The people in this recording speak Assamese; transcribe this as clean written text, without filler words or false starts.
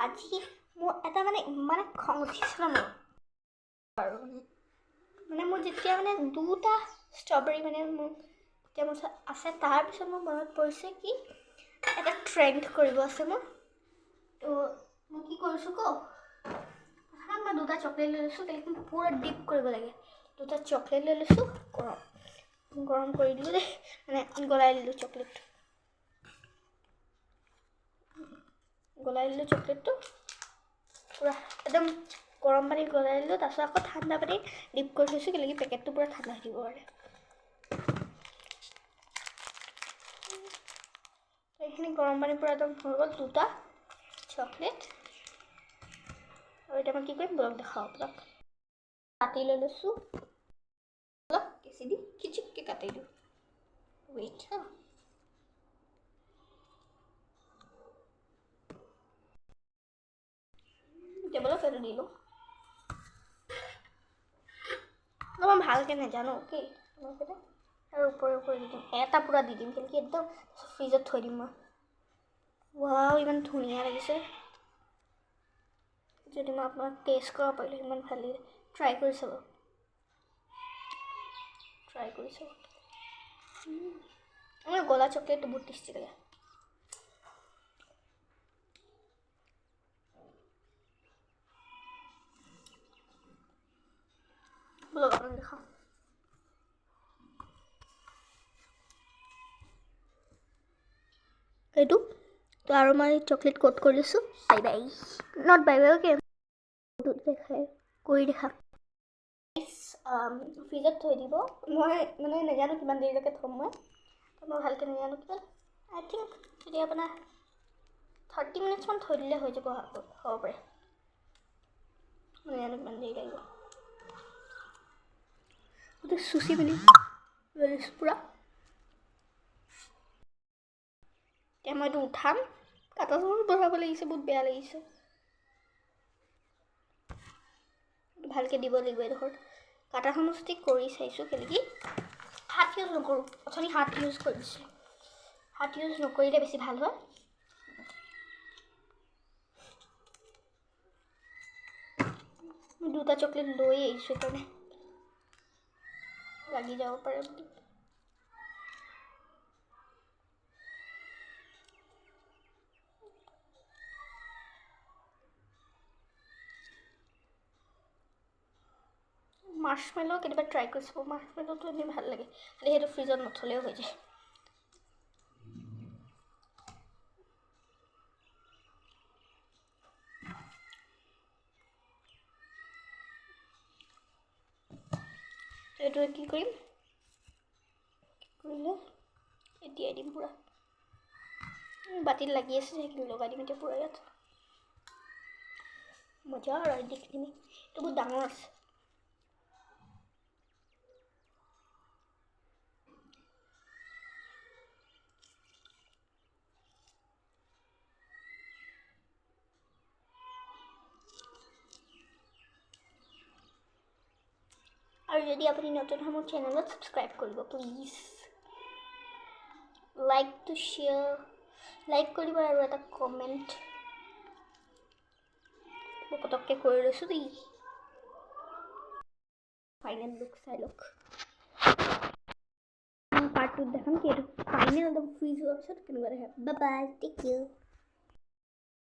আজি মোৰ এটা মানে খং উঠিছিল মোৰ আৰু মানে মোৰ যেতিয়া মানে দুটা ষ্ট্ৰবেৰী মানে মোৰ যেতিয়া মোৰ আছে তাৰপিছত মোৰ মনত পৰিছে কি এটা ট্ৰেণ্ড কৰিব আছে মোৰ তো মই কি কৰিছোঁ কওঁ মই দুটা চকলেট লৈ লৈছোঁ কিন্তু পূৰা ডিপ কৰিব লাগে দুটা চকলেট লৈ লৈছোঁ গৰম কৰি দিলোঁ দেই মানে গলাই দিলোঁ চকলেটটো চকলেটটো পূৰা একদম গৰম পানীত গলাই দিলোঁ তাৰপিছত আকৌ ঠাণ্ডা পানীত ডিপ কৰি থৈছোঁ কেলেকি পেকেটটো পূৰা ঠাণ্ডা থাকিব পাৰে এইখিনি গৰম পানী পূৰা একদম হৈ গ'ল দুটা চকলেট আৰু এতিয়া মই কি কৰিম বলক দেখাওঁ আপোনাক কাটি লৈ লৈছোঁ অলপ কেঁচি দি খিচিককৈ কাটি দিওঁ ৱেইট হা টেবুলত সেইটো দি লওঁ মই ভালকৈ নাজানো অ'কে আৰু ওপৰে দি দিম এটা পূৰা দি দিম কিন্তু একদম ফ্ৰিজত থৈ দিম মই ৱাও ইমান ধুনীয়া লাগিছে যদি মই আপোনাক টেষ্ট কৰিব পাৰিলোঁ ইমান ভাল লাগিলে ট্ৰাই কৰি চাব মোৰ গলা চকলেটটো বহুত টেষ্টি লাগে বলক আপোনাক দেখাওঁ এইটো তো আৰু মই চকলেট কোট কৰি লৈছোঁ bye bye not bye bye okay কৰি দেখা ফ্ৰিজত থৈ দিব মই মানে নাজানো কিমান দেৰিলৈকে থ'ম মই ভালকৈ নাজানো কিবা আই থিংক যদি আপোনাৰ 30 মিনিটছমান থৈ দিলে হৈ যাব হ'ব পাৰে নাজানো কিমান দেৰি লাগিব গোটেই চুচি পিনি লৈ লৈছোঁ পূৰা এতিয়া মই এইটো উঠাম কাটা চামুচ বঢ়াব লাগিছে বহুত বেয়া লাগিছে ভালকৈ দিব লাগিব এডোখৰত কাটা চামুচটি কৰি চাইছোঁ কেলেকি হাত ইউজ নকৰোঁ অথনি হাত ইউজ কৰিছোঁ হাত ইউজ নকৰিলে বেছি ভাল হয় মই দুটা চকলেট লৈ আহিছোঁ সেইকাৰণে লাগি যাব পাৰে বুলি মাৰ্চমেলো কেতিয়াবা ট্ৰাই কৰিছোঁ মাৰ্চমেলোটো এনেই ভাল লাগে খালি সেইটো ফ্ৰিজত নথলেও হৈ যায় এইটো কি কৰিম কৰিলে এতিয়াই দিম পূৰা বাতিত লাগি আছে সেইখিনি লগাই দিম এতিয়া পূৰা ইয়াত মজা আৰু দেখিখিনি এইটো বহুত ডাঙৰ আছে আৰু যদি আপুনি নতুন হয় মোৰ চেনেলত ছাবস্ক্ৰাইব কৰিব প্লিজ লাইকটো শ্বেয়াৰ লাইক কৰিব আৰু এটা কমেণ্ট মই পটককৈ কৰি লৈছোঁ দেই ফাইনেল লুক চাই লওক পাৰ্ট 2 দেখাম কি এইটো ফাইনেল একদম ফ্ৰিজ হোৱাৰ পিছত কেনেকুৱা দেখে বাই বাই টেক কেয়াৰ